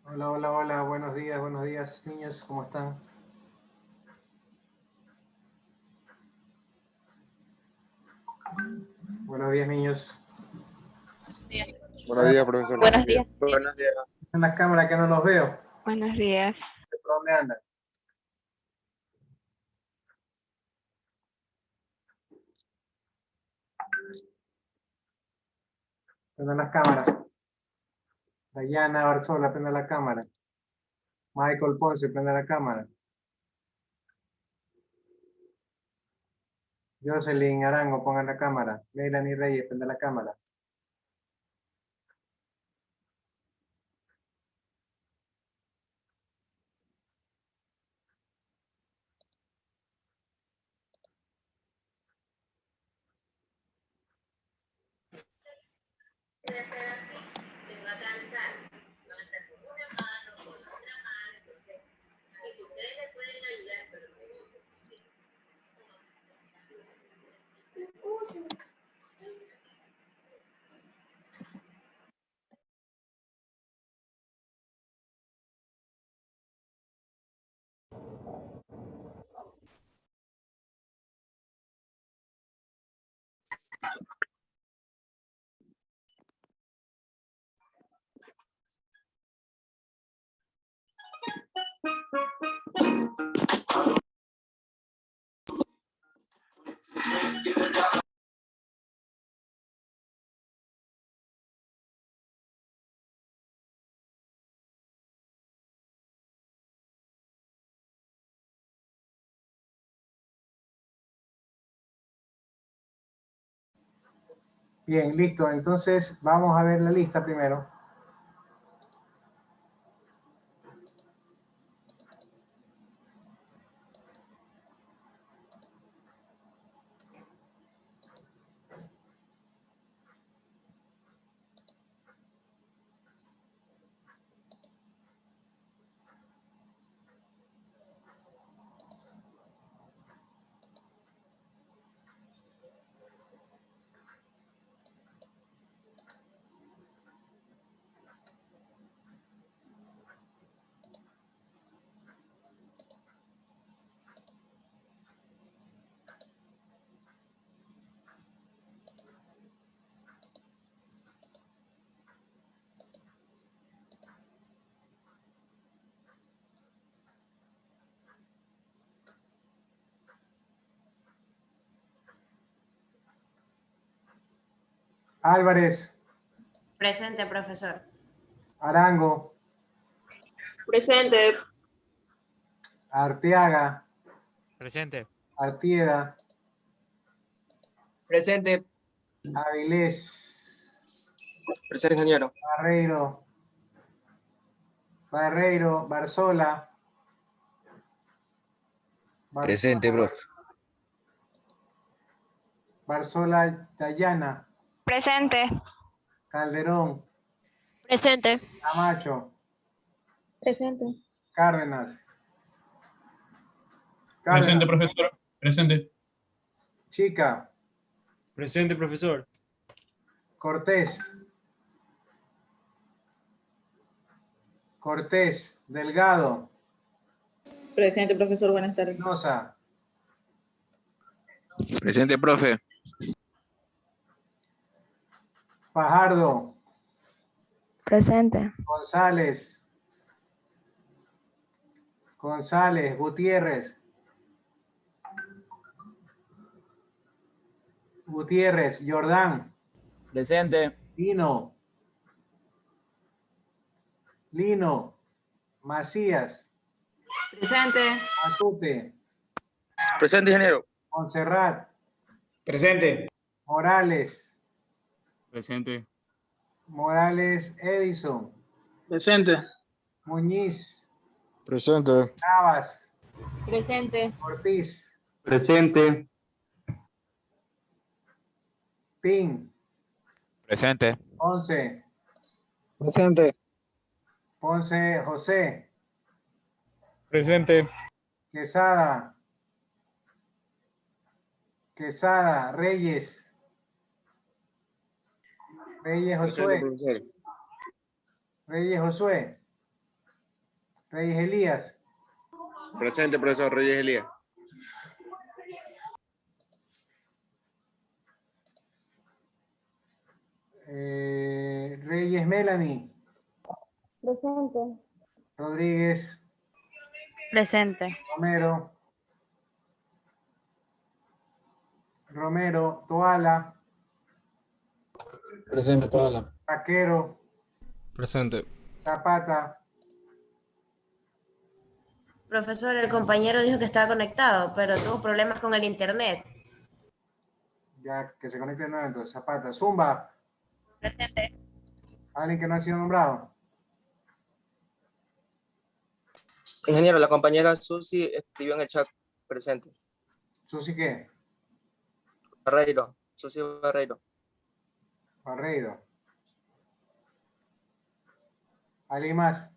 Hola, hola, hola, buenos días, niños, ¿cómo están? Buenos días, niños. Buenos ¿Están días, profesor. Buenos días. Buenos días. en la cámara que no los veo? Buenos días. ¿Por dónde andan? Prende las cámaras. Dayana Barzola, prende la cámara. Michael Ponce, prende la cámara. Jocelyn Arango, pongan la cámara. Melanie Reyes, prende la cámara. Bien, listo. Entonces, vamos a ver la lista primero. Álvarez, Presente, profesor. Arango, Presente. Arteaga, Presente. Artieda, Presente. Avilés, Presente, ingeniero. Barreiro, Barzola. Presente, profe. Barzola Dayana, Presente. Calderón, Presente. Camacho, Presente. Cárdenas. Presente, profesor. Presente. Chica, Presente, profesor. Cortés, Delgado, Presente, profesor. Buenas tardes. Espinosa, Presente, profe. Fajardo, Presente. González, Gutiérrez, Jordán, Presente. Lino, Macías, Presente. Matute, Presente, ingeniero. Montserrat, Presente. Presente. Morales Edison, Presente. Muñiz, Presente. Navas, Presente. Ortiz, Presente. Pin, Presente. Ponce, Presente. José, Presente. Quesada, Reyes, Presente, Josué, profesor. Reyes Josué, Reyes Elías. Presente, profesor Reyes Elías. Reyes Melanie. Presente. Rodríguez Presente. Romero. Romero Toala. Presente, Toala. Vaquero. Presente. Zapata. Profesor, el compañero dijo que estaba conectado, pero tuvo problemas con el internet. Ya que se conecte de nuevo, entonces. Zapata. Zumba. Presente. Alguien que no ha sido nombrado. Ingeniero, la compañera Susi escribió en el chat. Presente. Susi, ¿qué? Barreiro. Susi Barreiro. Barreiro. ¿Alguien más?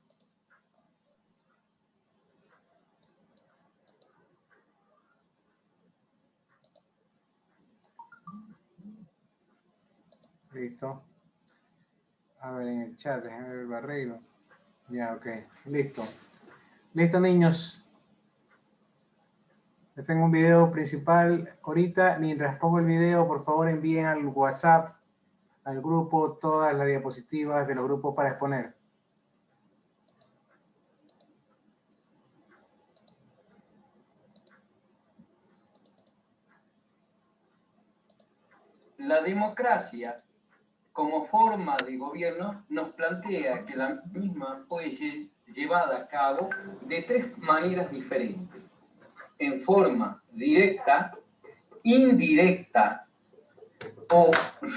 Listo. A ver, en el chat, déjenme ver Barreiro. Ya, ok. Listo. Listo, niños. Les tengo un video principal ahorita. Mientras pongo el video, por favor envíen al WhatsApp, al grupo, todas las diapositivas de los grupos para exponer. La democracia, como forma de gobierno, nos plantea que la misma puede ser llevada a cabo de tres maneras diferentes. En forma directa, indirecta o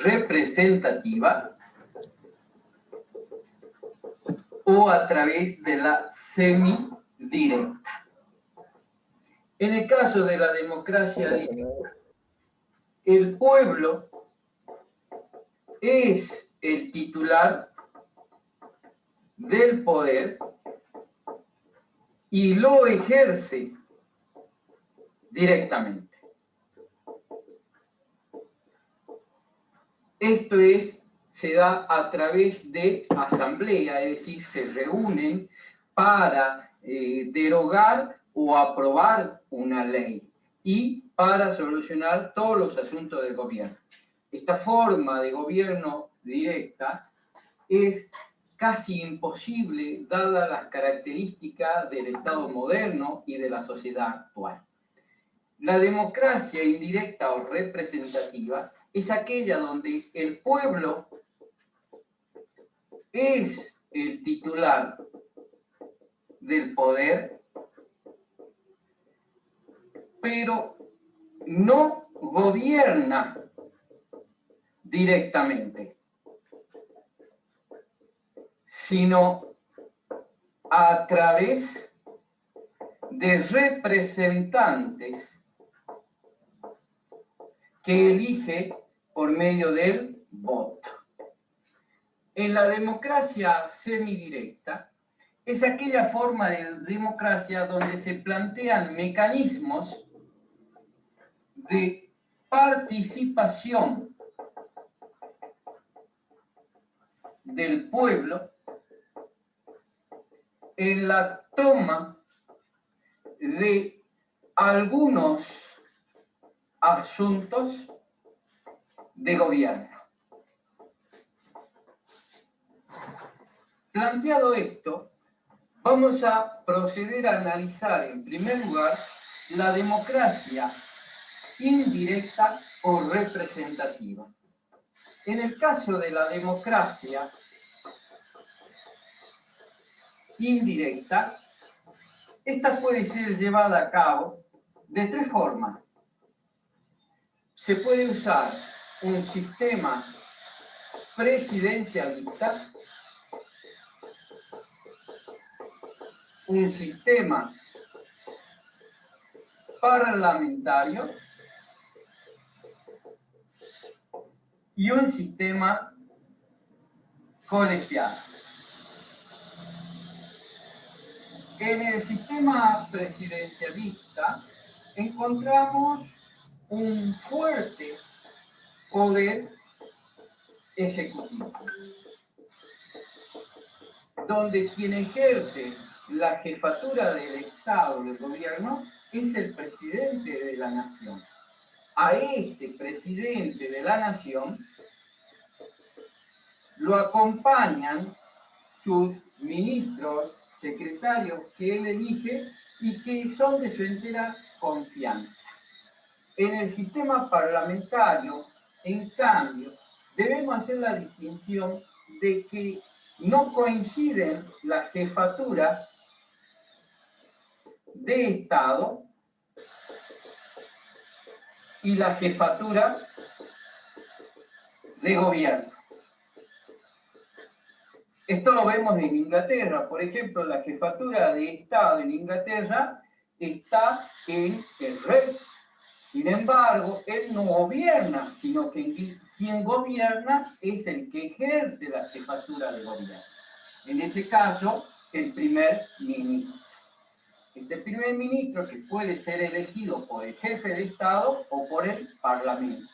representativa, o a través de la semidirecta. En el caso de la democracia directa, el pueblo es el titular del poder y lo ejerce directamente. Esto se da a través de asamblea, es decir, se reúnen para derogar o aprobar una ley y para solucionar todos los asuntos del gobierno. Esta forma de gobierno directa es casi imposible dadas las características del Estado moderno y de la sociedad actual. La democracia indirecta o representativa es aquella donde el pueblo es el titular del poder, pero no gobierna directamente, sino a través de representantes que elige por medio del voto. En la democracia semidirecta es aquella forma de democracia donde se plantean mecanismos de participación del pueblo en la toma de algunos asuntos de gobierno. Planteado esto, vamos a proceder a analizar en primer lugar la democracia indirecta o representativa. En el caso de la democracia indirecta, esta puede ser llevada a cabo de tres formas. Se puede usar un sistema presidencialista, un sistema parlamentario y un sistema colegiado. En el sistema presidencialista encontramos un fuerte poder ejecutivo, donde quien ejerce la jefatura del Estado, del gobierno, es el presidente de la nación. A este presidente de la nación lo acompañan sus ministros, secretarios que él elige y que son de su entera confianza. En el sistema parlamentario, en cambio, debemos hacer la distinción de que no coinciden la jefatura de Estado y la jefatura de gobierno. Esto lo vemos en Inglaterra. Por ejemplo, la jefatura de Estado en Inglaterra está en el rey. Sin embargo, él no gobierna, sino que quien gobierna es el que ejerce la jefatura de gobierno. En ese caso, el primer ministro. Este primer ministro que puede ser elegido por el jefe de Estado o por el Parlamento.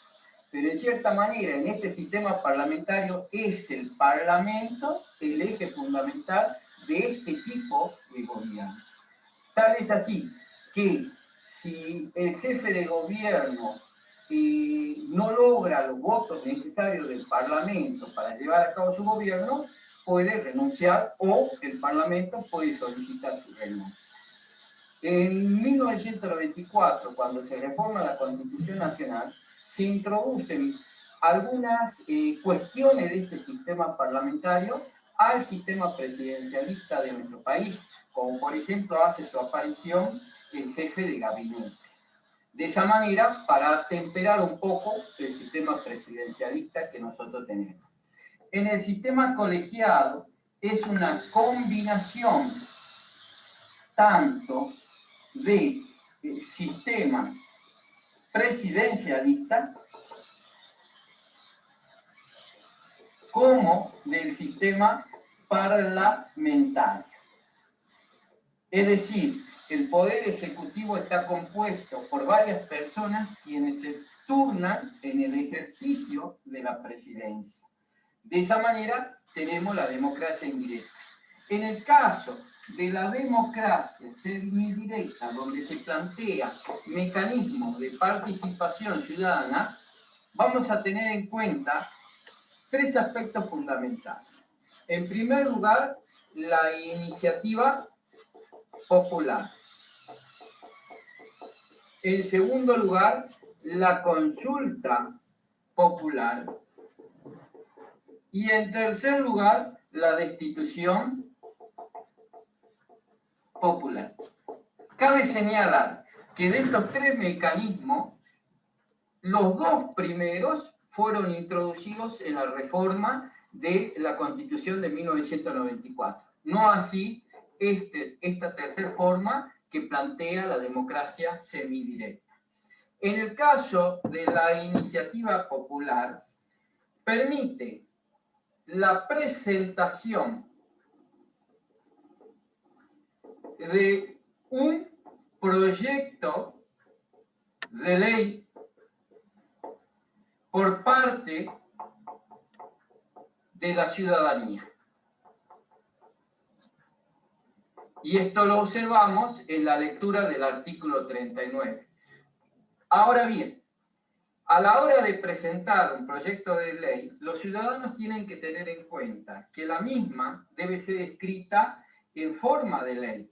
Pero en cierta manera, en este sistema parlamentario, es el Parlamento el eje fundamental de este tipo de gobierno. Tal es así que si el jefe de gobierno no logra los votos necesarios del Parlamento para llevar a cabo su gobierno, puede renunciar o el Parlamento puede solicitar su renuncia. En 1994, cuando se reforma la Constitución Nacional, se introducen algunas cuestiones de este sistema parlamentario al sistema presidencialista de nuestro país, como por ejemplo hace su aparición el jefe de gabinete. De esa manera, para temperar un poco el sistema presidencialista que nosotros tenemos. En el sistema colegiado es una combinación tanto de sistema presidencialista como del sistema parlamentario. Es decir, el Poder Ejecutivo está compuesto por varias personas quienes se turnan en el ejercicio de la presidencia. De esa manera tenemos la democracia indirecta. En el caso de la democracia semidirecta, donde se plantea mecanismos de participación ciudadana, vamos a tener en cuenta tres aspectos fundamentales. En primer lugar, la iniciativa popular. En segundo lugar, la consulta popular. Y en tercer lugar, la destitución popular. Cabe señalar que de estos tres mecanismos, los dos primeros fueron introducidos en la reforma de la Constitución de 1994. No así esta tercera forma que plantea la democracia semidirecta. En el caso de la iniciativa popular, permite la presentación de un proyecto de ley por parte de la ciudadanía. Y esto lo observamos en la lectura del artículo 39. Ahora bien, a la hora de presentar un proyecto de ley, los ciudadanos tienen que tener en cuenta que la misma debe ser escrita en forma de ley,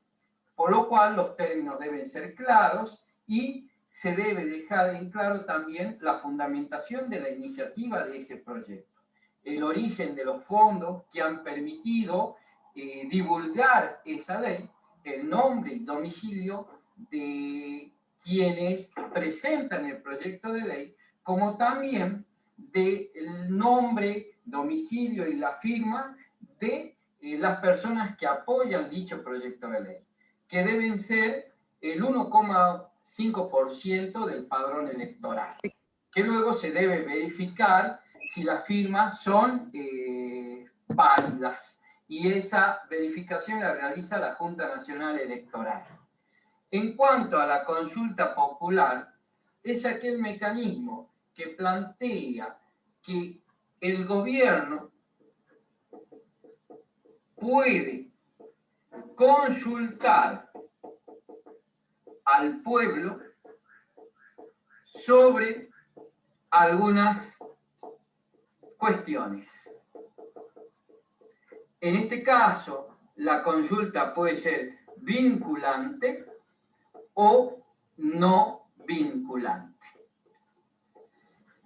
por lo cual los términos deben ser claros y se debe dejar en claro también la fundamentación de la iniciativa de ese proyecto, el origen de los fondos que han permitido divulgar esa ley, el nombre y domicilio de quienes presentan el proyecto de ley, como también del nombre, domicilio y la firma de las personas que apoyan dicho proyecto de ley, que deben ser el 1,5% del padrón electoral, que luego se debe verificar si las firmas son válidas, y esa verificación la realiza la Junta Nacional Electoral. En cuanto a la consulta popular, es aquel mecanismo que plantea que el gobierno puede consultar al pueblo sobre algunas cuestiones. En este caso, la consulta puede ser vinculante o no vinculante.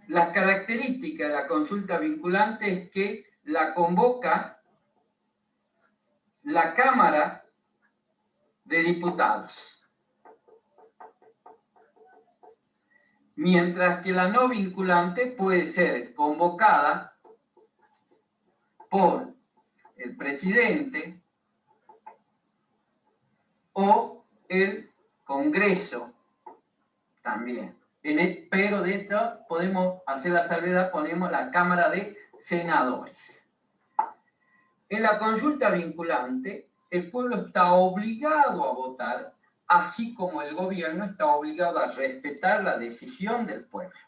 Las características de la consulta vinculante es que la convoca la Cámara de Diputados, mientras que la no vinculante puede ser convocada por el presidente o el Congreso también. Pero de esto podemos hacer la salvedad, ponemos la Cámara de Senadores. En la consulta vinculante, el pueblo está obligado a votar, así como el gobierno está obligado a respetar la decisión del pueblo.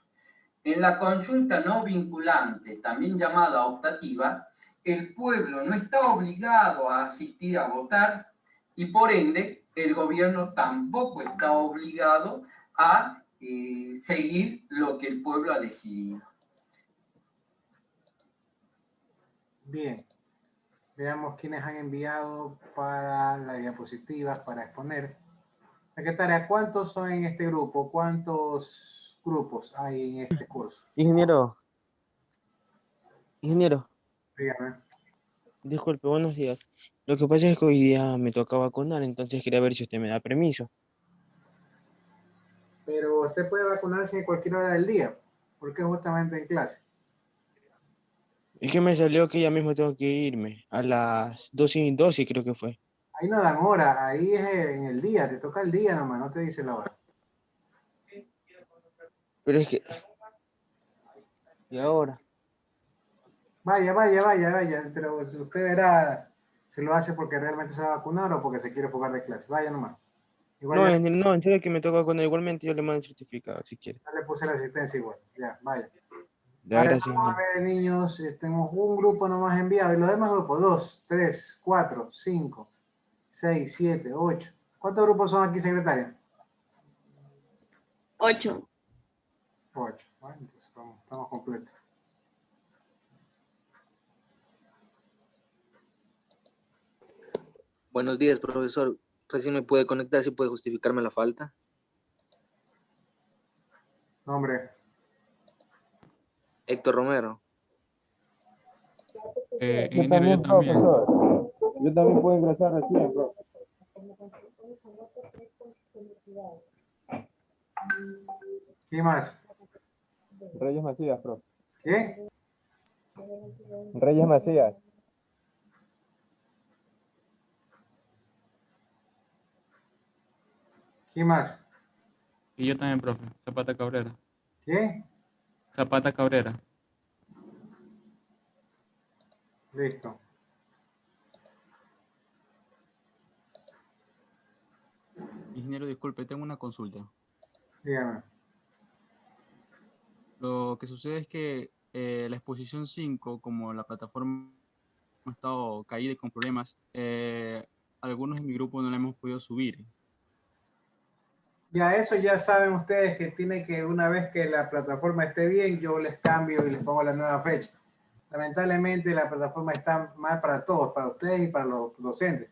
En la consulta no vinculante, también llamada optativa, el pueblo no está obligado a asistir a votar y por ende el gobierno tampoco está obligado a seguir lo que el pueblo ha decidido. Bien. Veamos quiénes han enviado para las diapositivas para exponer. Secretaria, ¿cuántos son en este grupo? ¿Cuántos grupos hay en este curso? Ingeniero, Dígame. disculpe, buenos días. Lo que pasa es que hoy día me toca vacunar, entonces quería ver si usted me da permiso. Pero usted puede vacunarse en cualquier hora del día, porque es justamente en clase. Es que me salió que ya mismo tengo que irme, a las 2:12 creo que fue. Ahí no dan hora, ahí es en el día, te toca el día nomás, no te dice la hora. Pero es que... ¿Y ahora? Vaya, pero usted verá si lo hace porque realmente se va a vacunar o porque se quiere jugar de clase. Vaya nomás. Igual No, ya, en serio que me toca vacunar, igualmente yo le mando el certificado, si quiere. ya le puse la asistencia igual. Ya, vaya. Ya, gracias. Vamos a ver, niños, tenemos un grupo nomás enviado y los demás grupos, 2, 3, 4, 5, 6, 7, 8. ¿Cuántos grupos son aquí, secretaria? 8. 8. Bueno, entonces estamos completos. Buenos días, profesor. Recién me puede conectar, si puede justificarme la falta. Nombre. Héctor Romero. Ingeniero, yo también. Yo también puedo ingresar recién, bro. ¿Quién más? Reyes Macías, bro. ¿Qué? Reyes Macías. ¿Quién más? Y yo también, profe. Zapata Cabrera. ¿Qué? Zapata Cabrera. Listo. Ingeniero, disculpe, tengo una consulta. Dígame. Lo que sucede es que la exposición 5, como la plataforma ha estado caída y con problemas, algunos de mi grupo no la hemos podido subir. Ya, eso ya saben ustedes que tiene que, una vez que la plataforma esté bien, yo les cambio y les pongo la nueva fecha. Lamentablemente la plataforma está mal para todos, para ustedes y para los docentes.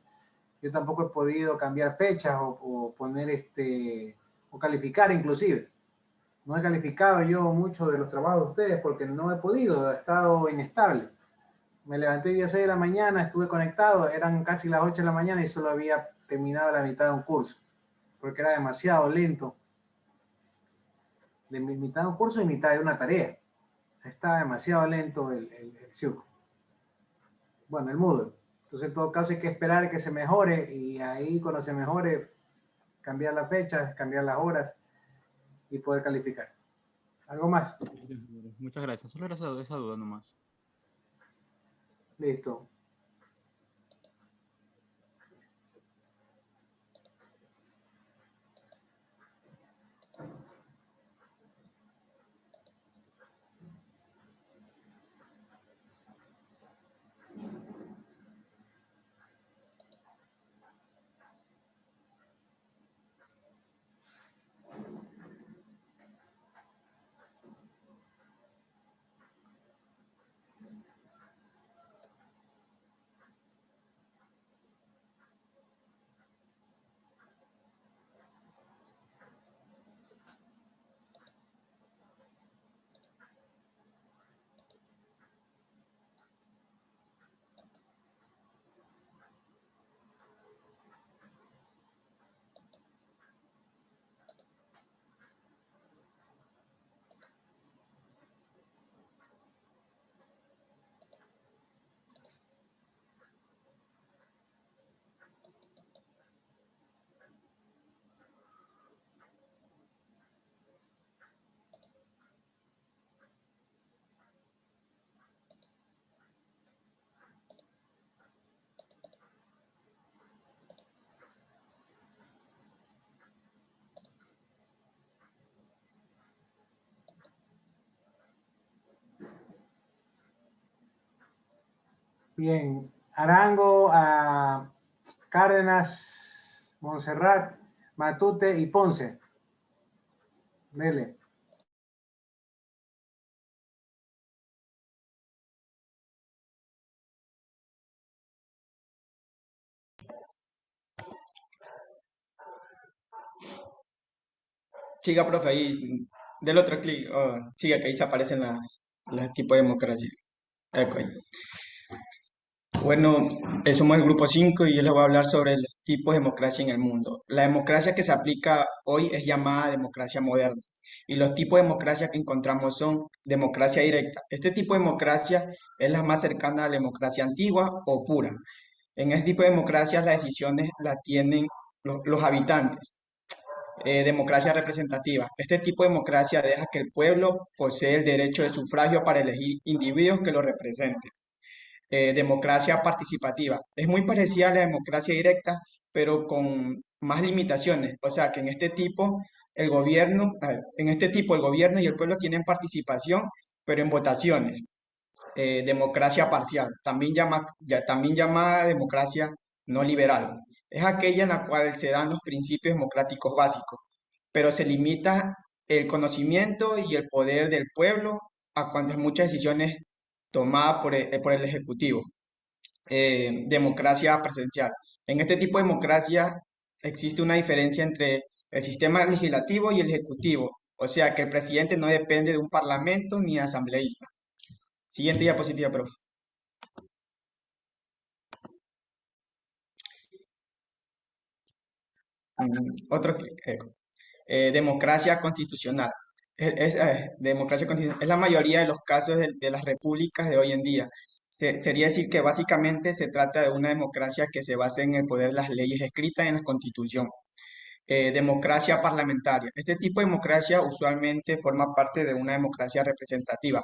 Yo tampoco he podido cambiar fechas o poner o calificar inclusive. No he calificado yo muchos de los trabajos de ustedes porque no he podido, he estado inestable. Me levanté el día 6 de la mañana, estuve conectado, eran casi las 8 de la mañana y solo había terminado la mitad de un curso, porque era demasiado lento. De mitad de un curso y mitad de una tarea. O sea, estaba demasiado lento el Zuko. Bueno, el Moodle. Entonces, en todo caso, hay que esperar que se mejore y ahí, cuando se mejore, cambiar las fechas, cambiar las horas y poder calificar. ¿Algo más? Muchas gracias. Solo era esa duda nomás. Listo. Bien, Arango, a Cárdenas, Montserrat, Matute y Ponce. Dele. Siga, profe, ahí, del otro clic. Siga, que ahí se aparecen los tipos de democracia. Ok. Bueno, somos el grupo 5 y yo les voy a hablar sobre los tipos de democracia en el mundo. La democracia que se aplica hoy es llamada democracia moderna y los tipos de democracia que encontramos son democracia directa. Este tipo de democracia es la más cercana a la democracia antigua o pura. En este tipo de democracia las decisiones las tienen los habitantes. Democracia representativa. Este tipo de democracia deja que el pueblo posee el derecho de sufragio para elegir individuos que lo representen. Democracia participativa. Es muy parecida a la democracia directa, pero con más limitaciones. O sea que en este tipo el gobierno, en este tipo el gobierno y el pueblo tienen participación, pero en votaciones. Democracia parcial, también llamada democracia no liberal. Es aquella en la cual se dan los principios democráticos básicos, pero se limita el conocimiento y el poder del pueblo a cuantas muchas decisiones tomadas por el Ejecutivo. Democracia presencial. En este tipo de democracia existe una diferencia entre el sistema legislativo y el ejecutivo, o sea que el presidente no depende de un parlamento ni asambleísta. Siguiente diapositiva, profe. Otro clic. Democracia constitucional. Democracia constitucional es la mayoría de los casos de las repúblicas de hoy en día. Sería decir que básicamente se trata de una democracia que se basa en el poder de las leyes escritas en la Constitución. Democracia parlamentaria. Este tipo de democracia usualmente forma parte de una democracia representativa,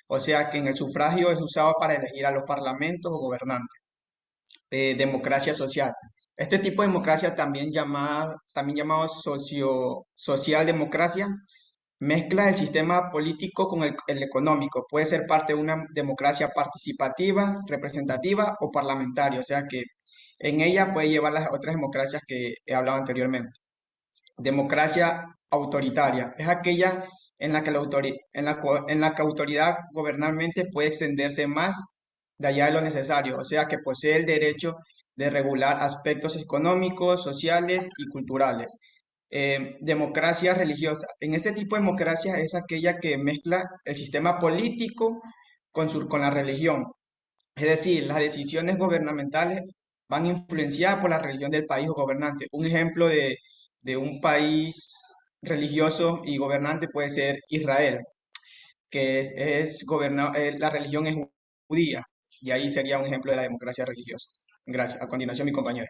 o sea que en el sufragio es usado para elegir a los parlamentos o gobernantes. Democracia social. Este tipo de democracia también llamado socialdemocracia mezcla el sistema político con el económico. Puede ser parte de una democracia participativa, representativa o parlamentaria, o sea que en ella puede llevar las otras democracias que he hablado anteriormente. Democracia autoritaria es aquella en la que la autoridad gubernamental puede extenderse más de allá de lo necesario, o sea que posee el derecho de regular aspectos económicos, sociales y culturales. Democracia religiosa. En este tipo de democracia es aquella que mezcla el sistema político con la religión. Es decir, las decisiones gubernamentales van influenciadas por la religión del país o gobernante. Un ejemplo de un país religioso y gobernante puede ser Israel, que la religión es judía, y ahí sería un ejemplo de la democracia religiosa. Gracias. A continuación, mi compañero.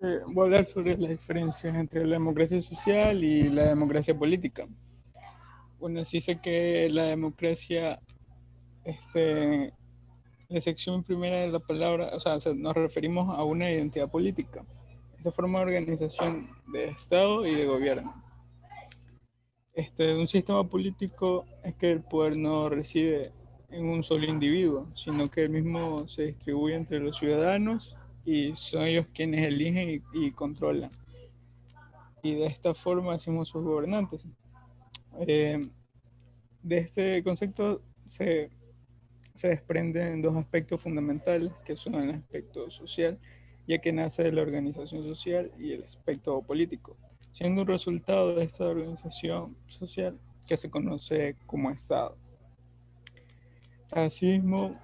Voy a hablar sobre las diferencias entre la democracia social y la democracia política. Bueno, sí sé que la democracia, la sección primera de la palabra, o sea, nos referimos a una identidad política. Esta forma de organización de Estado y de gobierno. Un sistema político es que el poder no reside en un solo individuo, sino que el mismo se distribuye entre los ciudadanos y son ellos quienes eligen y controlan. Y de esta forma hacemos sus gobernantes. De este concepto se desprenden dos aspectos fundamentales, que son el aspecto social, ya que nace de la organización social, y el aspecto político, siendo un resultado de esta organización social que se conoce como Estado. Asimismo,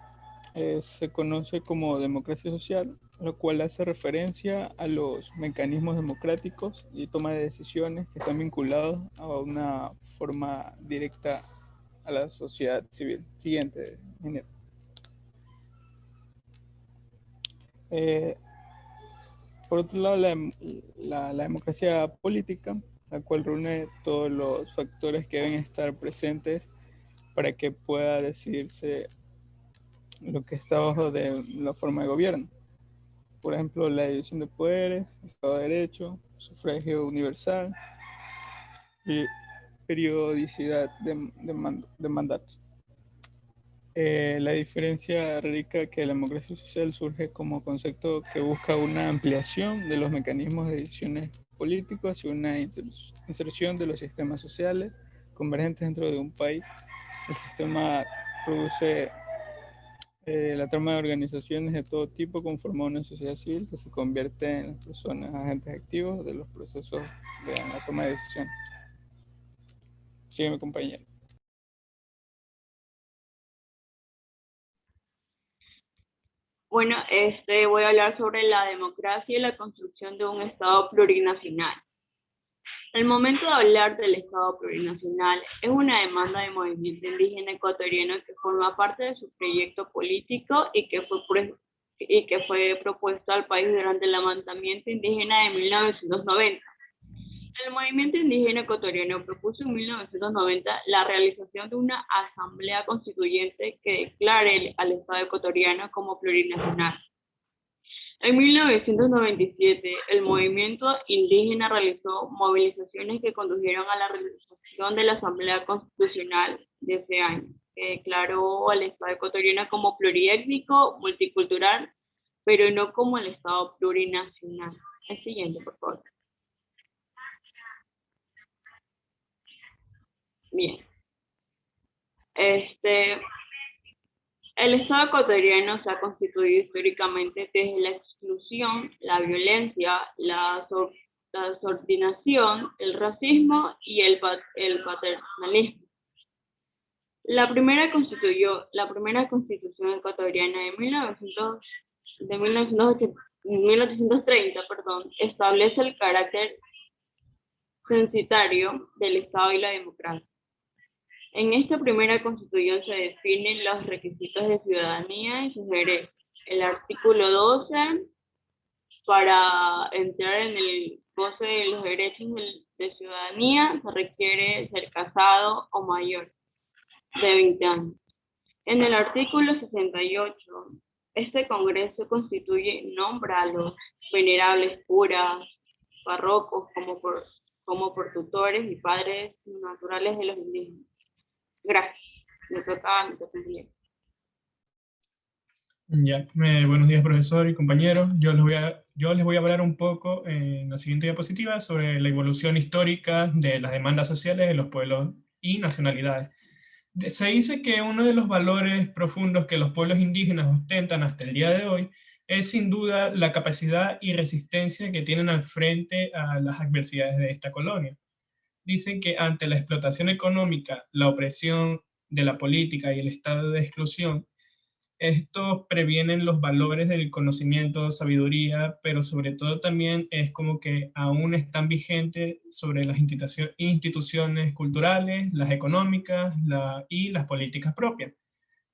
se conoce como democracia social, lo cual hace referencia a los mecanismos democráticos y toma de decisiones que están vinculados a una forma directa a la sociedad civil. Siguiente, ingeniero. Por otro lado, la democracia política, la cual reúne todos los factores que deben estar presentes para que pueda decidirse lo que está bajo de la forma de gobierno. Por ejemplo, la división de poderes, Estado de Derecho, sufragio universal, periodicidad de mandatos. La diferencia radica que la democracia social surge como concepto que busca una ampliación de los mecanismos de decisiones políticos y una inserción de los sistemas sociales convergentes dentro de un país. El sistema produce la trama de organizaciones de todo tipo conforma una sociedad civil que se convierte en las personas agentes activos de los procesos de la toma de decisiones. Sigue mi compañero. Bueno, voy a hablar sobre la democracia y la construcción de un Estado plurinacional. El momento de hablar del Estado plurinacional es una demanda del movimiento indígena ecuatoriano que forma parte de su proyecto político y que fue propuesto al país durante el levantamiento indígena de 1990. El movimiento indígena ecuatoriano propuso en 1990 la realización de una asamblea constituyente que declare al Estado ecuatoriano como plurinacional. En 1997, el movimiento indígena realizó movilizaciones que condujeron a la realización de la Asamblea Constitucional de ese año, que declaró al Estado ecuatoriano como pluriétnico, multicultural, pero no como el Estado plurinacional. El siguiente, por favor. Bien. El Estado ecuatoriano se ha constituido históricamente desde la exclusión, la violencia, la subordinación, el racismo y el paternalismo. La primera constitución ecuatoriana de 1830, establece el carácter censitario del Estado y la democracia. En esta primera constitución se definen los requisitos de ciudadanía y sus derechos. El artículo 12, para entrar en el goce de los derechos de ciudadanía, se requiere ser casado o mayor de 20 años. En el artículo 68, este Congreso constituye, nombra a los venerables curas, párrocos como por tutores y padres naturales de los indígenas. Gracias. Me toca bien. Ya, buenos días, profesor y compañeros. Yo les voy a hablar un poco en la siguiente diapositiva sobre la evolución histórica de las demandas sociales de los pueblos y nacionalidades. Se dice que uno de los valores profundos que los pueblos indígenas ostentan hasta el día de hoy es sin duda la capacidad y resistencia que tienen al frente a las adversidades de esta colonia. Dicen que ante la explotación económica, la opresión de la política y el estado de exclusión, estos previenen los valores del conocimiento, sabiduría, pero sobre todo también es como que aún están vigentes sobre las instituciones culturales, las económicas y las políticas propias.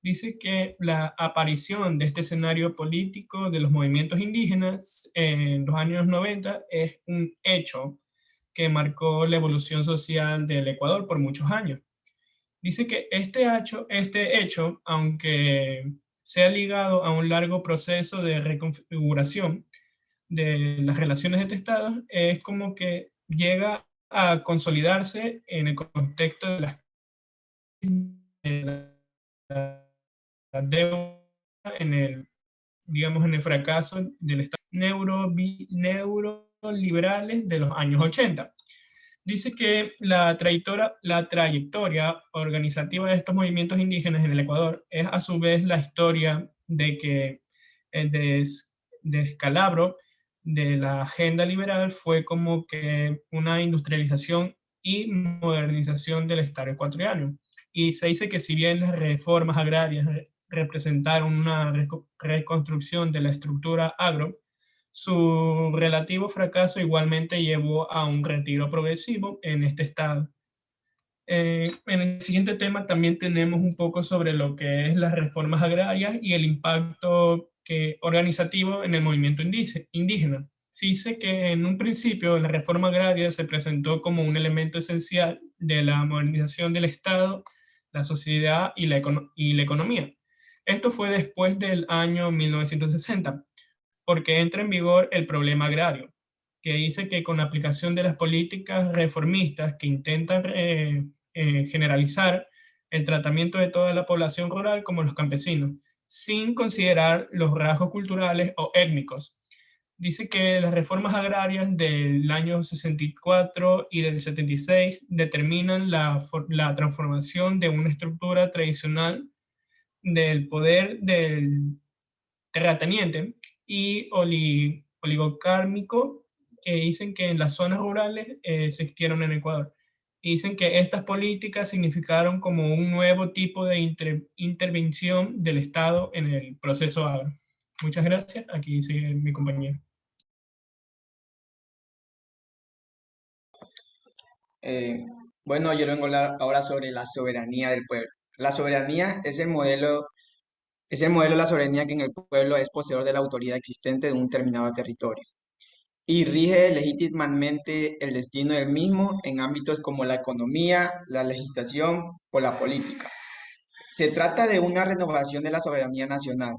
Dice que la aparición de este escenario político de los movimientos indígenas en los años 90 es un hecho que marcó la evolución social del Ecuador por muchos años. Dice que este hecho, aunque sea ligado a un largo proceso de reconfiguración de las relaciones de este Estado, es como que llega a consolidarse en el contexto de la deuda, en el fracaso del Estado neoliberales de los años 80. Dice que la trayectoria organizativa de estos movimientos indígenas en el Ecuador es a su vez la historia de que el descalabro de la agenda liberal fue como que una industrialización y modernización del Estado ecuatoriano. Y se dice que si bien las reformas agrarias representaron una reconstrucción de la estructura agro, su relativo fracaso igualmente llevó a un retiro progresivo en este estado. En el siguiente tema también tenemos un poco sobre lo que es las reformas agrarias y el impacto organizativo en el movimiento indígena. Se dice que en un principio la reforma agraria se presentó como un elemento esencial de la modernización del Estado, la sociedad y la economía. Esto fue después del año 1960, porque entra en vigor el problema agrario. que dice que con la aplicación de las políticas reformistas que intentan generalizar el tratamiento de toda la población rural como los campesinos, sin considerar los rasgos culturales o étnicos. Dice que las reformas agrarias del año 64 y del 76 determinan la transformación de una estructura tradicional del poder del terrateniente y oligocármico que dicen que en las zonas rurales existieron en Ecuador. Y dicen que estas políticas significaron como un nuevo tipo de intervención del Estado en el proceso agro. Muchas gracias. Aquí sigue mi compañero. Bueno, yo vengo a hablar ahora sobre la soberanía del pueblo. La soberanía es el modelo de la soberanía que en el pueblo es poseedor de la autoridad existente de un determinado territorio y rige legítimamente el destino del mismo en ámbitos como la economía, la legislación o la política. Se trata de una renovación de la soberanía nacional,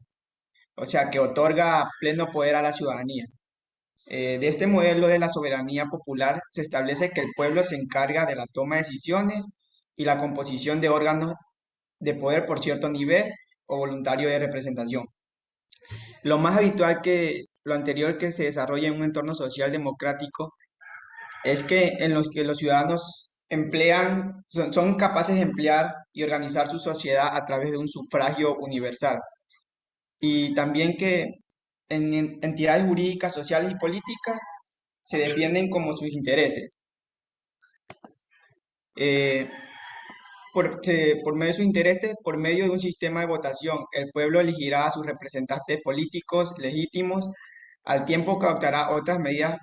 o sea, que otorga pleno poder a la ciudadanía. De este modelo de la soberanía popular se establece que el pueblo se encarga de la toma de decisiones y la composición de órganos de poder por cierto nivel o voluntario de representación. Lo más habitual que lo anterior que se desarrolla en un entorno social democrático es que en los que los ciudadanos son capaces de emplear y organizar su sociedad a través de un sufragio universal. Y también que en entidades jurídicas, sociales y políticas se defienden como sus intereses. Por medio de sus intereses, por medio de un sistema de votación, el pueblo elegirá a sus representantes políticos legítimos, al tiempo que adoptará otras medidas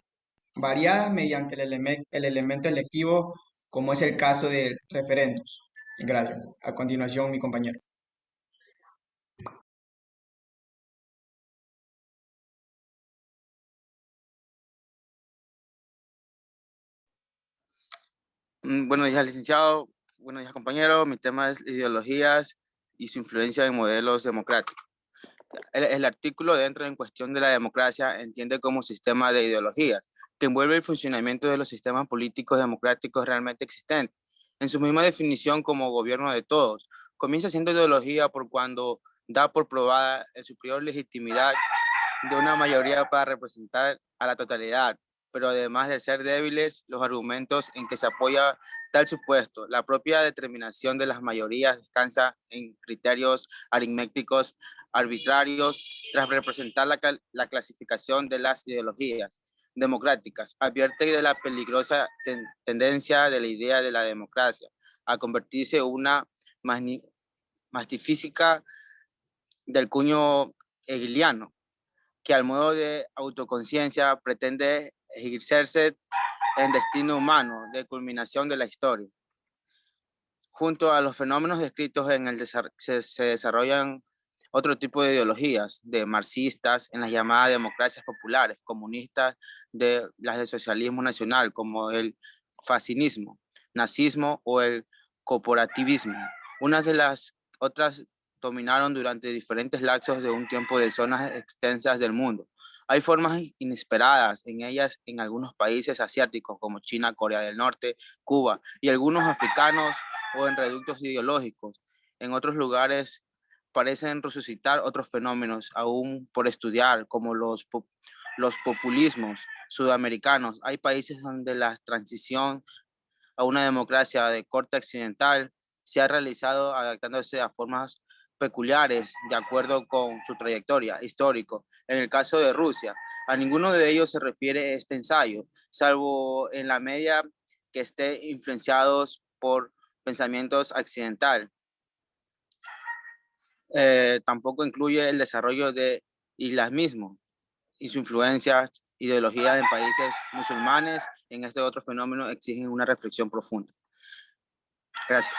variadas mediante el elemento electivo, como es el caso de referendos. Gracias. A continuación, mi compañero. Buenos días, licenciado. Buenos días, compañero. Mi tema es ideologías y su influencia en modelos democráticos. El artículo dentro en cuestión de la democracia entiende como sistema de ideologías que envuelve el funcionamiento de los sistemas políticos democráticos realmente existentes. En su misma definición como gobierno de todos, comienza siendo ideología por cuando da por probada el superior legitimidad de una mayoría para representar a la totalidad, pero además de ser débiles los argumentos en que se apoya tal supuesto, la propia determinación de las mayorías descansa en criterios aritméticos arbitrarios tras representar la clasificación de las ideologías democráticas. Advierte de la peligrosa tendencia de la idea de la democracia a convertirse en una mastifísica del cuño hegeliano, que al modo de autoconciencia pretende ejercerse en destino humano de culminación de la historia. Junto a los fenómenos descritos en el se desarrollan otro tipo de ideologías, de marxistas en las llamadas democracias populares, comunistas de las de socialismo nacional, como el fascismo, nazismo o el corporativismo. Unas de las otras dominaron durante diferentes lapsos de un tiempo de zonas extensas del mundo. Hay formas inesperadas en ellas en algunos países asiáticos como China, Corea del Norte, Cuba y algunos africanos o en reductos ideológicos. En otros lugares parecen resucitar otros fenómenos aún por estudiar como los populismos sudamericanos. Hay países donde la transición a una democracia de corte occidental se ha realizado adaptándose a formas peculiares de acuerdo con su trayectoria histórica. En el caso de Rusia, a ninguno de ellos se refiere este ensayo, salvo en la medida que esté influenciados por pensamientos occidental. Tampoco incluye el desarrollo de islamismo y su influencia, ideología en países musulmanes. En este otro fenómeno exigen una reflexión profunda. Gracias.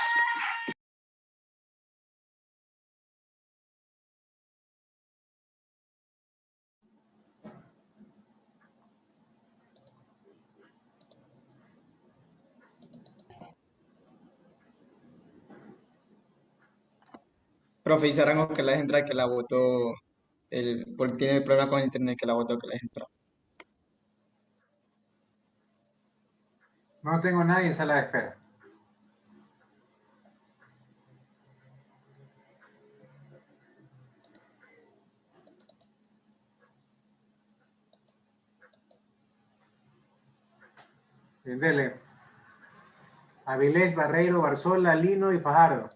Profe, dice Arango que la deje entrar, que la votó, porque tiene el problema con el internet, que la votó, que la deje entrar. No tengo nadie en sala de espera. Bien, dele. Avilés, Barreiro, Barzola, Lino y Fajardo.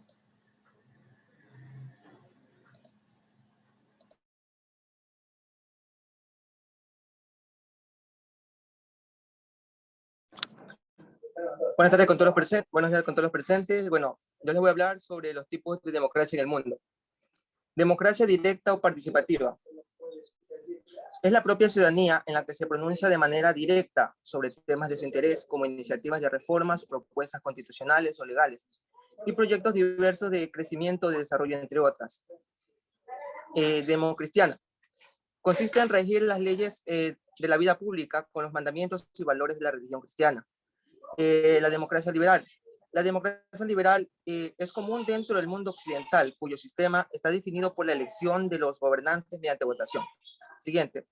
Buenas tardes con todos los presentes. Buenos días con todos los presentes. Bueno, yo les voy a hablar sobre los tipos de democracia en el mundo. Democracia directa o participativa. Es la propia ciudadanía en la que se pronuncia de manera directa sobre temas de su interés, como iniciativas de reformas, propuestas constitucionales o legales, y proyectos diversos de crecimiento o de desarrollo, entre otras. Democristiana. Consiste en regir las leyes de la vida pública con los mandamientos y valores de la religión cristiana. La democracia liberal. La democracia liberal es común dentro del mundo occidental, cuyo sistema está definido por la elección de los gobernantes mediante votación. Siguiente.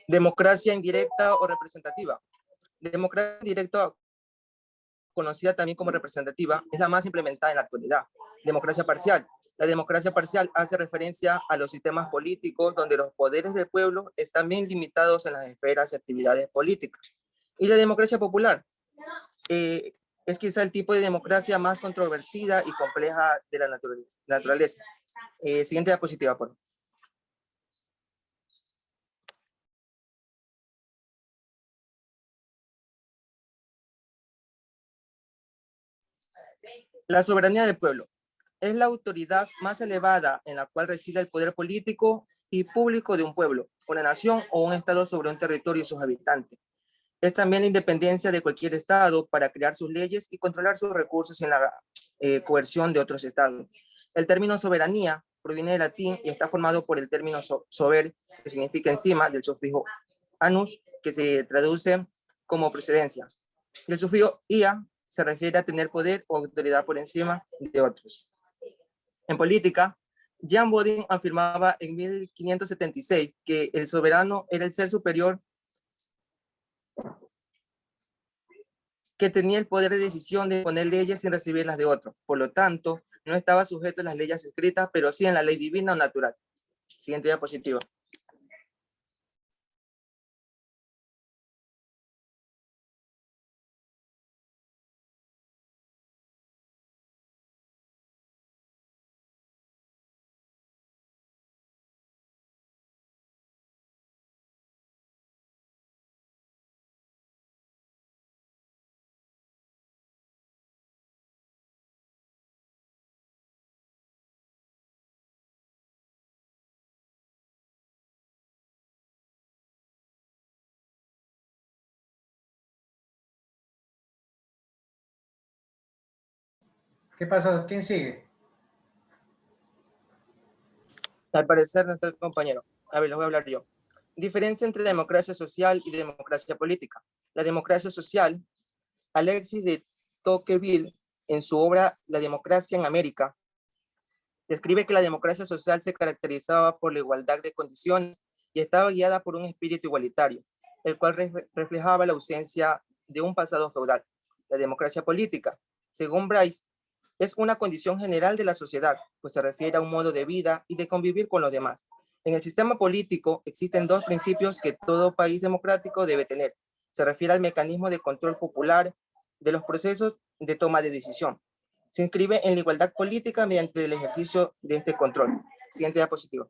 Democracia indirecta o representativa. Democracia indirecta, conocida también como representativa, es la más implementada en la actualidad. Democracia parcial. La democracia parcial hace referencia a los sistemas políticos donde los poderes del pueblo están bien limitados en las esferas y actividades políticas. Y la democracia popular es quizá el tipo de democracia más controvertida y compleja de la naturaleza. Siguiente diapositiva, por favor. La soberanía del pueblo es la autoridad más elevada en la cual reside el poder político y público de un pueblo, una nación o un estado sobre un territorio y sus habitantes. Es también la independencia de cualquier estado para crear sus leyes y controlar sus recursos en la coerción de otros estados. El término soberanía proviene del latín y está formado por el término sober, que significa encima, del sufijo anus, que se traduce como precedencia. Y el sufijo ia se refiere a tener poder o autoridad por encima de otros. En política, Jean Bodin afirmaba en 1576 que el soberano era el ser superior que tenía el poder de decisión de poner leyes sin recibirlas de otros. Por lo tanto, no estaba sujeto a las leyes escritas, pero sí en la ley divina o natural. Siguiente diapositiva. ¿Qué pasó? ¿Quién sigue? Al parecer, nuestro compañero. A ver, les voy a hablar yo. Diferencia entre democracia social y democracia política. La democracia social, Alexis de Tocqueville, en su obra La democracia en América, describe que la democracia social se caracterizaba por la igualdad de condiciones y estaba guiada por un espíritu igualitario, el cual reflejaba la ausencia de un pasado feudal. La democracia política, según Bryce, es una condición general de la sociedad, pues se refiere a un modo de vida y de convivir con los demás. En el sistema político existen dos principios que todo país democrático debe tener. Se refiere al mecanismo de control popular de los procesos de toma de decisión. Se inscribe en la igualdad política mediante el ejercicio de este control. Siguiente diapositiva.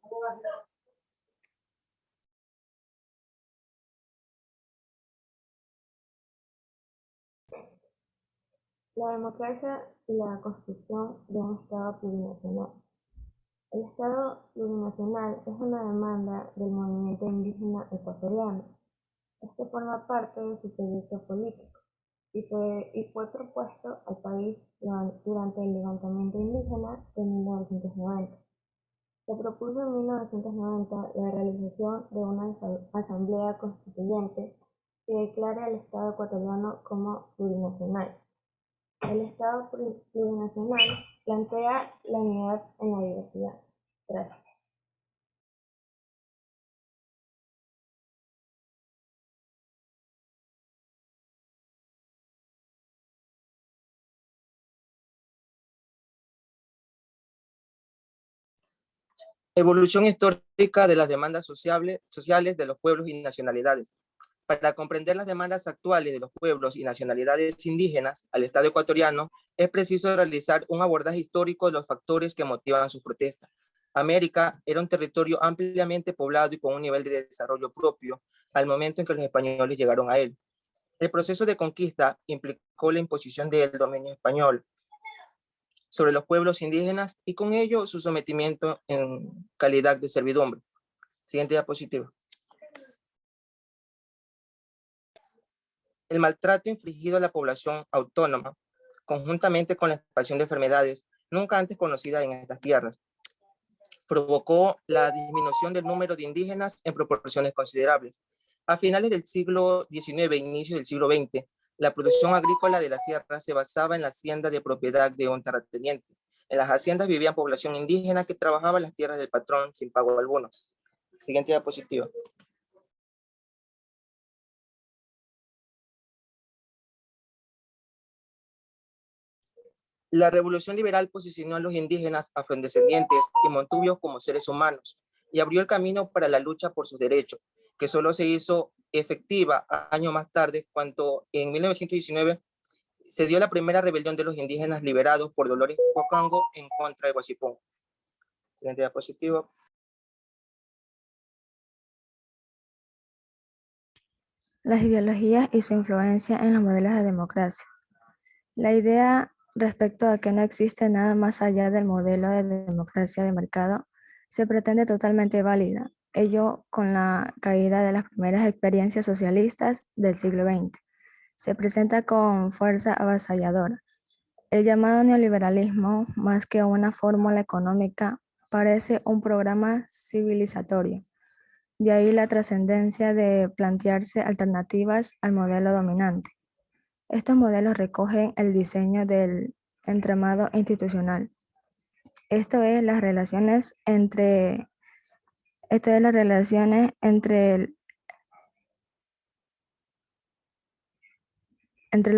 La democracia y la construcción de un Estado plurinacional. El Estado plurinacional es una demanda del movimiento indígena ecuatoriano. Este forma parte de su proyecto político y fue propuesto al país durante el levantamiento indígena de 1990. Se propuso en 1990 la realización de una asamblea constituyente que declare al Estado ecuatoriano como plurinacional. El Estado plurinacional plantea la unidad en la diversidad. Gracias. Evolución histórica de las demandas sociales de los pueblos y nacionalidades. Para comprender las demandas actuales de los pueblos y nacionalidades indígenas al Estado ecuatoriano, es preciso realizar un abordaje histórico de los factores que motivan sus protestas. América era un territorio ampliamente poblado y con un nivel de desarrollo propio al momento en que los españoles llegaron a él. El proceso de conquista implicó la imposición del dominio español sobre los pueblos indígenas y con ello su sometimiento en calidad de servidumbre. Siguiente diapositiva. El maltrato infligido a la población autónoma, conjuntamente con la expansión de enfermedades nunca antes conocidas en estas tierras, provocó la disminución del número de indígenas en proporciones considerables. A finales del siglo XIX e inicios del siglo XX, la producción agrícola de la sierra se basaba en la hacienda de propiedad de un terrateniente. En las haciendas vivían población indígena que trabajaba en las tierras del patrón sin pago alguno. Siguiente diapositiva. La revolución liberal posicionó a los indígenas afrodescendientes y montubios como seres humanos y abrió el camino para la lucha por sus derechos, que solo se hizo efectiva años más tarde, cuando en 1919 se dio la primera rebelión de los indígenas liberados por Dolores Huacango en contra de Guasipón. Siguiente diapositiva. Las ideologías y su influencia en los modelos de democracia. La idea respecto a que no existe nada más allá del modelo de democracia de mercado se pretende totalmente válida, ello con la caída de las primeras experiencias socialistas del siglo XX. Se presenta con fuerza avasalladora. El llamado neoliberalismo, más que una fórmula económica, parece un programa civilizatorio. De ahí la trascendencia de plantearse alternativas al modelo dominante. Estos modelos recogen el diseño del entramado institucional. Esto es las relaciones entre los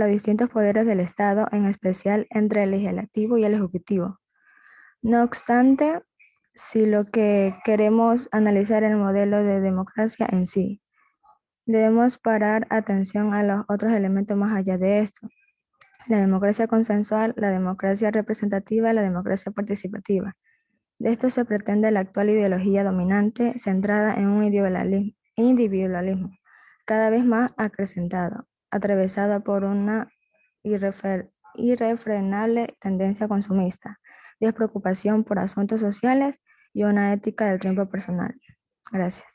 distintos poderes del Estado, en especial entre el legislativo y el ejecutivo. No obstante, si lo que queremos analizar el modelo de democracia en sí, debemos parar atención a los otros elementos más allá de esto. La democracia consensual, la democracia representativa, la democracia participativa. De esto se pretende la actual ideología dominante centrada en un individualismo cada vez más acrecentado, atravesado por una irrefrenable tendencia consumista, despreocupación por asuntos sociales y una ética del tiempo personal. Gracias.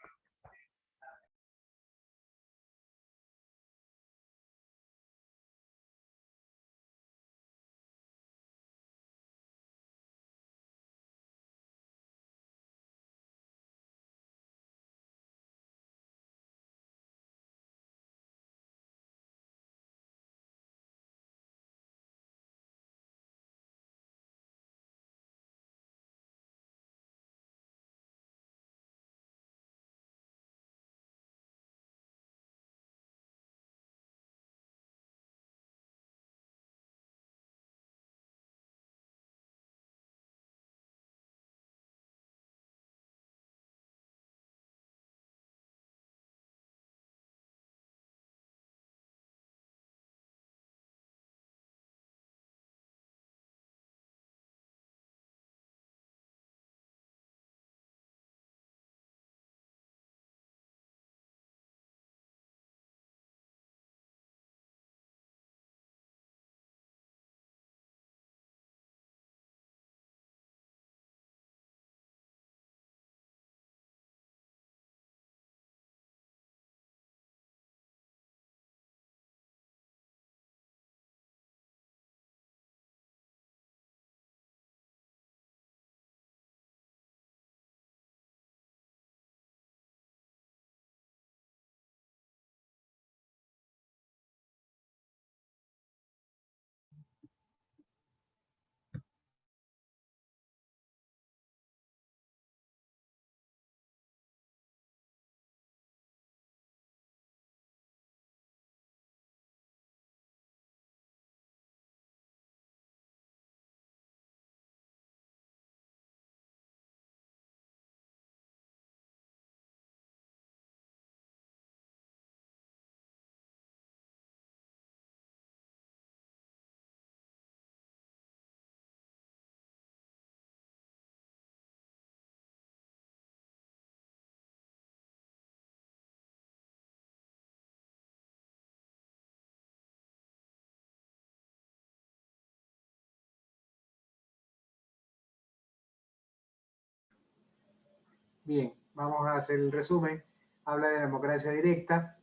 Bien, vamos a hacer el resumen. Habla de democracia directa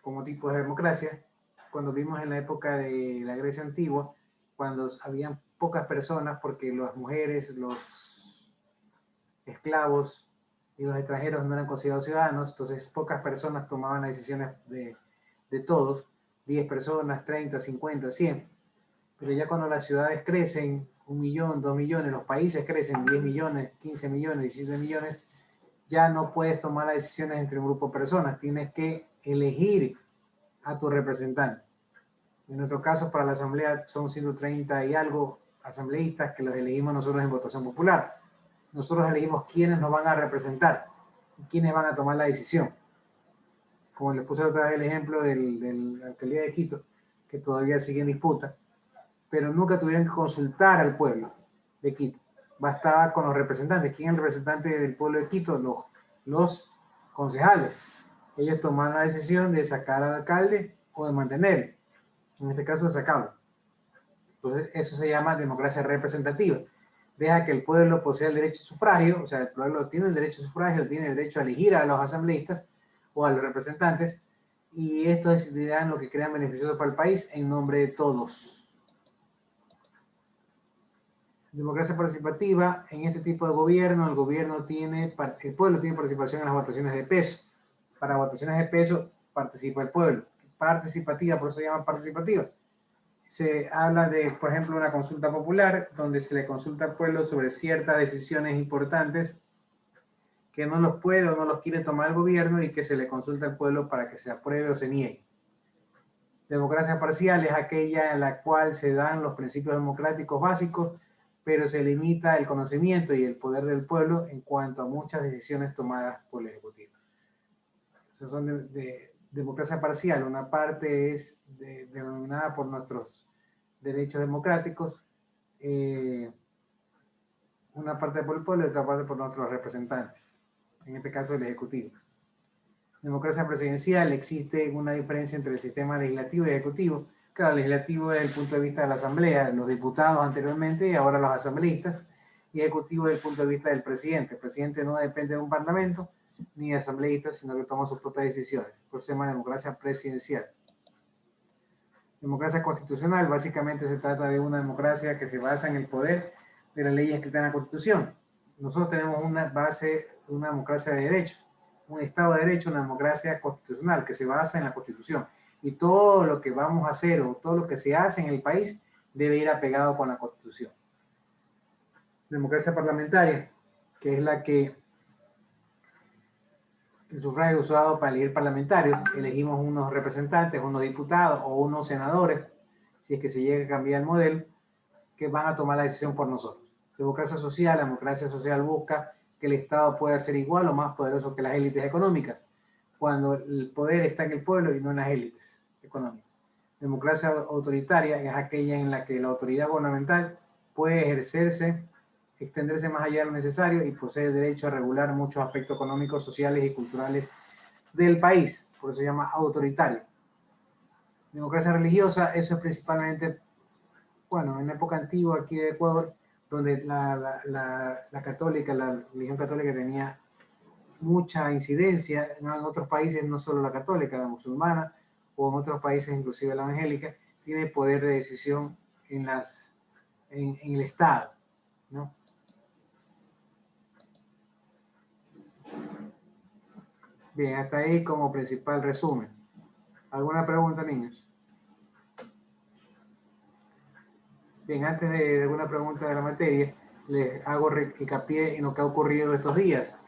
como tipo de democracia. Cuando vimos en la época de la Grecia antigua, cuando habían pocas personas, porque las mujeres, los esclavos y los extranjeros no eran considerados ciudadanos, entonces pocas personas tomaban las decisiones de todos, 10 personas, 30, 50, 100. Pero ya cuando las ciudades crecen, 1 millón, 2 millones, los países crecen 10 millones, 15 millones, 17 millones, ya no puedes tomar las decisiones entre un grupo de personas, tienes que elegir a tu representante. En nuestro caso, para la asamblea son 130 y algo asambleístas que los elegimos nosotros en votación popular. Nosotros elegimos quiénes nos van a representar y quiénes van a tomar la decisión. Como les puse otra vez el ejemplo de la alcaldía de Quito, que todavía sigue en disputa, pero nunca tuvieron que consultar al pueblo de Quito. Bastaba con los representantes. ¿Quién es el representante del pueblo de Quito? Los concejales. Ellos toman la decisión de sacar al alcalde o de mantenerlo. En este caso, de sacarlo. Entonces, eso se llama democracia representativa. Deja que el pueblo posea el derecho de sufragio, o sea, el pueblo tiene el derecho de sufragio, tiene el derecho a elegir a los asambleístas o a los representantes, y esto decidirán lo que crean beneficioso para el país en nombre de todos. Democracia participativa, en este tipo de gobierno, el pueblo tiene participación en las votaciones de peso. Para votaciones de peso participa el pueblo. Participativa, por eso se llama participativa. Se habla de, por ejemplo, una consulta popular, donde se le consulta al pueblo sobre ciertas decisiones importantes que no los puede o no los quiere tomar el gobierno y que se le consulta al pueblo para que se apruebe o se niegue. Democracia parcial es aquella en la cual se dan los principios democráticos básicos, pero se limita el conocimiento y el poder del pueblo en cuanto a muchas decisiones tomadas por el Ejecutivo. Esas son de democracia parcial. Una parte es denominada por nuestros derechos democráticos, una parte por el pueblo y otra parte por nuestros representantes, en este caso el Ejecutivo. Democracia presidencial, existe una diferencia entre el sistema legislativo y ejecutivo. Claro, legislativo desde el punto de vista de la asamblea, los diputados anteriormente y ahora los asambleístas, y ejecutivo desde el punto de vista del presidente. El presidente no depende de un parlamento ni de asambleístas, sino que toma sus propias decisiones. Por eso se llama democracia presidencial. Democracia constitucional, básicamente se trata de una democracia que se basa en el poder de la ley escrita en la Constitución. Nosotros tenemos una base, una democracia de derecho, un Estado de Derecho, una democracia constitucional que se basa en la Constitución. Y todo lo que vamos a hacer o todo lo que se hace en el país debe ir apegado con la Constitución. Democracia parlamentaria, que es la que el sufragio usado para elegir parlamentarios. Elegimos unos representantes, unos diputados o unos senadores, si es que se llega a cambiar el modelo, que van a tomar la decisión por nosotros. Democracia social, la democracia social busca que el Estado pueda ser igual o más poderoso que las élites económicas, cuando el poder está en el pueblo y no en las élites económicas. Democracia autoritaria es aquella en la que la autoridad gubernamental puede ejercerse, extenderse más allá de lo necesario y posee el derecho a regular muchos aspectos económicos, sociales y culturales del país. Por eso se llama autoritario. Democracia religiosa, eso es principalmente, bueno, en la época antigua aquí de Ecuador, donde la católica, la religión católica tenía mucha incidencia. En otros países, no solo la católica, la musulmana, o en otros países, inclusive la evangélica, tiene poder de decisión en el Estado, ¿no? Bien, hasta ahí como principal resumen. ¿Alguna pregunta, niños? Bien, antes de alguna pregunta de la materia, les hago hincapié en lo que ha ocurrido estos días.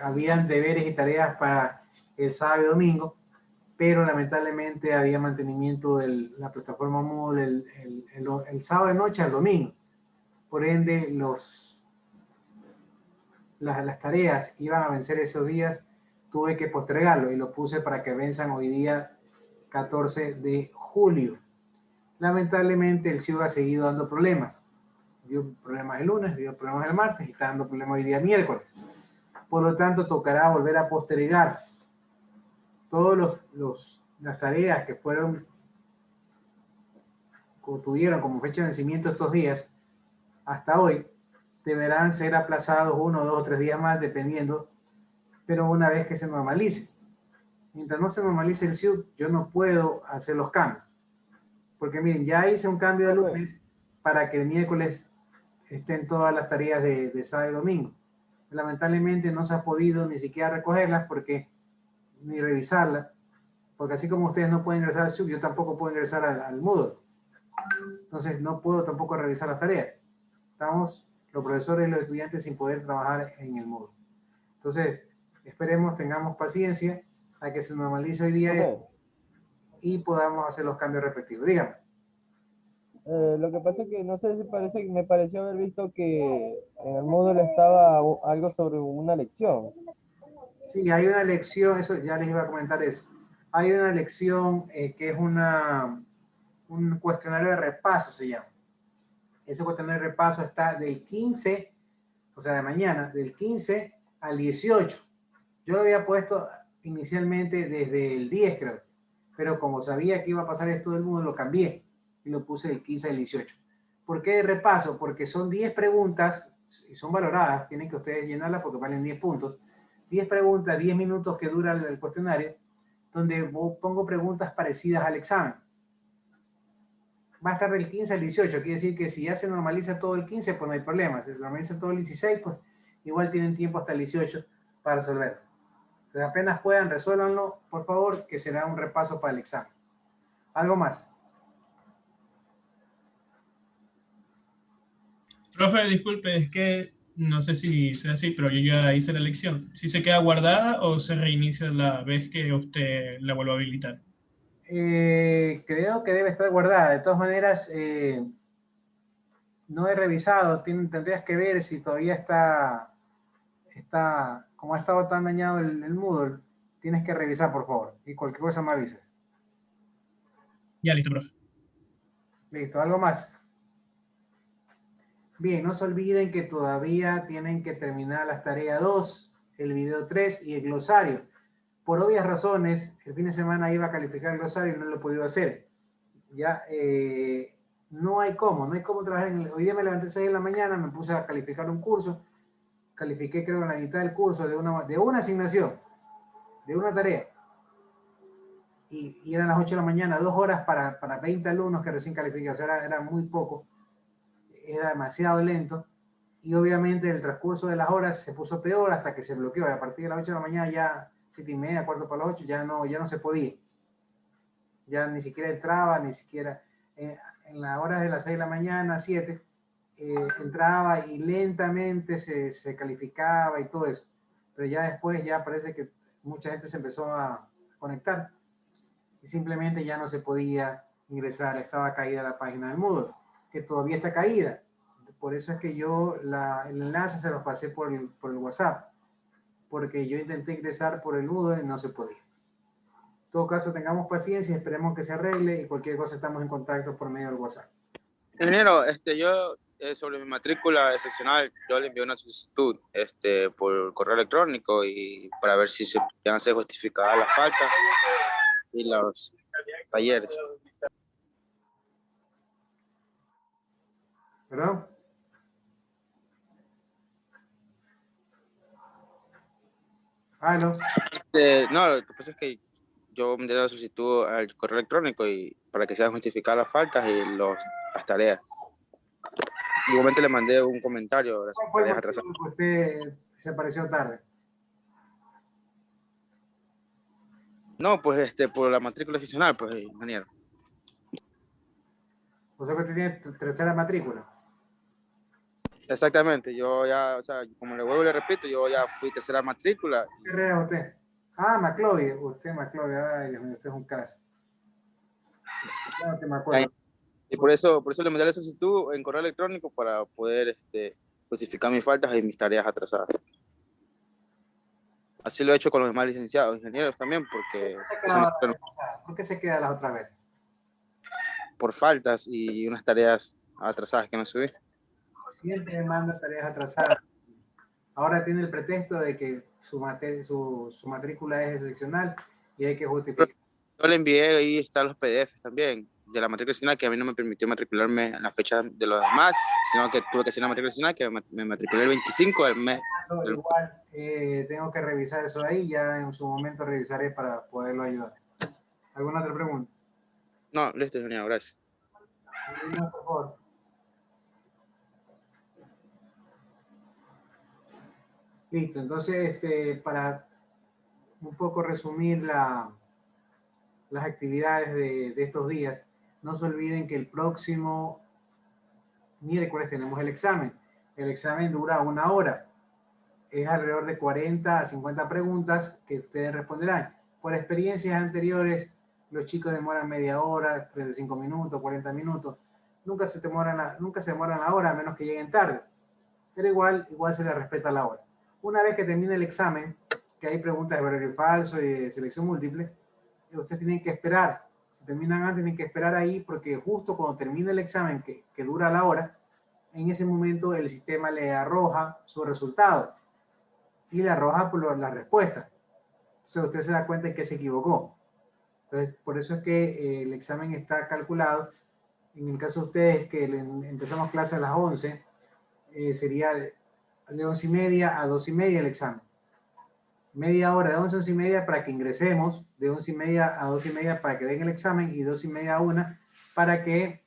Habían deberes y tareas para el sábado y domingo, pero lamentablemente había mantenimiento de la plataforma Moodle el sábado de noche al domingo. Por ende, las tareas iban a vencer esos días, tuve que postergarlo y lo puse para que venzan hoy día 14 de julio. Lamentablemente el CIUG ha seguido dando problemas. Dio problemas el lunes, dio problemas el martes y está dando problemas hoy día miércoles. Por lo tanto, tocará volver a postergar todas las tareas que tuvieron como fecha de vencimiento estos días hasta hoy, deberán ser aplazados 1, 2 o 3 días más, dependiendo, pero una vez que se normalice. Mientras no se normalice el SIUP, yo no puedo hacer los cambios. Porque miren, ya hice un cambio de lunes para que el miércoles estén todas las tareas de sábado y domingo. Lamentablemente no se ha podido ni siquiera recogerlas porque ni revisarlas, porque así como ustedes no pueden ingresar al SIUP, yo tampoco puedo ingresar al Moodle. Entonces no puedo tampoco revisar las tareas. Estamos los profesores y los estudiantes sin poder trabajar en el Moodle. Entonces, esperemos, tengamos paciencia a que se normalice hoy día y podamos hacer los cambios respectivos. Dígame. Lo que pasa es que no sé si me pareció haber visto que en el módulo estaba algo sobre una lección. Sí, hay una lección, eso ya les iba a comentar eso. Hay una lección que es un cuestionario de repaso, se llama. Ese cuestionario de repaso está del 15, o sea, de mañana, del 15 al 18. Yo lo había puesto inicialmente desde el 10, creo. Pero como sabía que iba a pasar esto del mundo, lo cambié y lo puse del 15 al 18. ¿Por qué de repaso? Porque son 10 preguntas y son valoradas. Tienen que ustedes llenarlas porque valen 10 puntos. 10 preguntas, 10 minutos que dura el cuestionario, donde pongo preguntas parecidas al examen. Va a estar del 15 al 18, quiere decir que si ya se normaliza todo el 15, pues no hay problema. Si se normaliza todo el 16, pues igual tienen tiempo hasta el 18 para resolverlo. Entonces apenas puedan, resuélvanlo, por favor, que será un repaso para el examen. ¿Algo más? Profe, disculpe, es que no sé si sea así, pero yo ya hice la elección. ¿Si se queda guardada o se reinicia la vez que usted la vuelva a habilitar? Creo que debe estar guardada. De todas maneras, no he revisado. Tendrías que ver si todavía está, como ha estado tan dañado el Moodle. Tienes que revisar, por favor. Y cualquier cosa me avisas. Ya, listo, profe. Listo, ¿algo más? Bien, no se olviden que todavía tienen que terminar las tareas 2, el video 3 y el glosario. Por obvias razones, el fin de semana iba a calificar el glosario y no lo he podido hacer. Ya, no hay cómo trabajar. Hoy día me levanté a 6 de la mañana, me puse a calificar un curso. Califiqué creo en la mitad del curso de una asignación, de una tarea. Y eran las 8 de la mañana, 2 horas para 20 alumnos que recién calificaron. O sea, era muy poco. Era demasiado lento y obviamente el transcurso de las horas se puso peor hasta que se bloqueó. A partir de las 8 de la mañana ya 7:30, cuarto para las 8, ya no se podía. Ya ni siquiera entraba, ni siquiera en las horas de las 6 de la mañana, 7, entraba y lentamente se calificaba y todo eso. Pero ya después ya parece que mucha gente se empezó a conectar y simplemente ya no se podía ingresar, estaba caída la página del Moodle, que todavía está caída. Por eso es que yo el enlace se los pasé por el WhatsApp, porque yo intenté ingresar por el Moodle y no se podía. En todo caso, tengamos paciencia, esperemos que se arregle y cualquier cosa estamos en contacto por medio del WhatsApp. Ingeniero, yo sobre mi matrícula excepcional, yo le envié una solicitud por correo electrónico y para ver si se podían hacer justificadas las faltas y los talleres. ¿Perdón? ¿Aló? No, lo que pasa es que yo envié la solicitud al correo electrónico y para que sean justificadas las faltas y las tareas. Igualmente le mandé un comentario. Las tareas atrasadas. Usted se apareció tarde. No, pues por la matrícula excepcional, pues, ingeniero. O sea que usted tiene tercera matrícula. Exactamente, yo ya, o sea, como le vuelvo y le repito, yo ya fui tercera matrícula. ¿Qué carrera es usted? Ah, McClovey. Usted, McClovey. Ay, Dios mío, usted es un caso. No te me acuerdo. Y por eso le mandé la solicitud en correo electrónico para poder justificar mis faltas y mis tareas atrasadas. Así lo he hecho con los demás licenciados, ingenieros también, porque... ¿Por qué se queda la otra vez? Por faltas y unas tareas atrasadas que me subí. Siempre manda tareas atrasadas. Ahora tiene el pretexto de que su matrícula es excepcional y hay que justificar. Yo le envié, ahí están los PDFs también, de la matrícula nacional, que a mí no me permitió matricularme en la fecha de los demás, sino que tuve que hacer la matrícula nacional, que me matriculé el 25 del mes. Igual, tengo que revisar eso ahí, ya en su momento revisaré para poderlo ayudar. ¿Alguna otra pregunta? No, listo, ingeniero, gracias. Por favor. Listo, entonces, para un poco resumir las actividades de estos días, no se olviden que el próximo miércoles tenemos el examen. El examen dura 1 hora. Es alrededor de 40 a 50 preguntas que ustedes responderán. Por experiencias anteriores, los chicos demoran media hora, 35 minutos, 40 minutos. Nunca se demoran la hora, a menos que lleguen tarde. Pero igual se les respeta la hora. Una vez que termine el examen, que hay preguntas de verdadero y falso y de selección múltiple, ustedes tienen que esperar. Si terminan antes, tienen que esperar ahí, porque justo cuando termine el examen, que dura la hora, en ese momento el sistema le arroja su resultado y le arroja por la respuesta. Entonces usted se da cuenta de que se equivocó. Entonces, por eso es que el examen está calculado. En el caso de ustedes, que empezamos clase a las 11, sería de 11:30 a 2:30 el examen. Media hora de 11 a 11:30 para que ingresemos, de 11:30 a 2:30 para que den el examen y 2:30 a 1 para que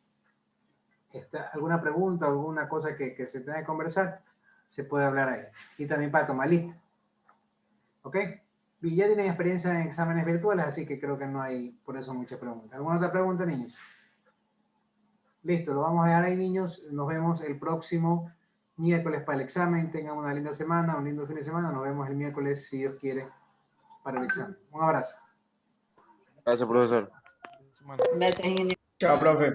alguna pregunta o alguna cosa que se tenga que conversar, se puede hablar ahí. Y también para tomar lista. ¿Ok? Y ya tienen experiencia en exámenes virtuales, así que creo que no hay por eso muchas preguntas. ¿Alguna otra pregunta, niños? Listo, lo vamos a dejar ahí, niños. Nos vemos el próximo miércoles para el examen. Tengan una linda semana, un lindo fin de semana. Nos vemos el miércoles, si Dios quiere, para el examen. Un abrazo. Gracias, profesor. Gracias, ingeniero. Chao, profe.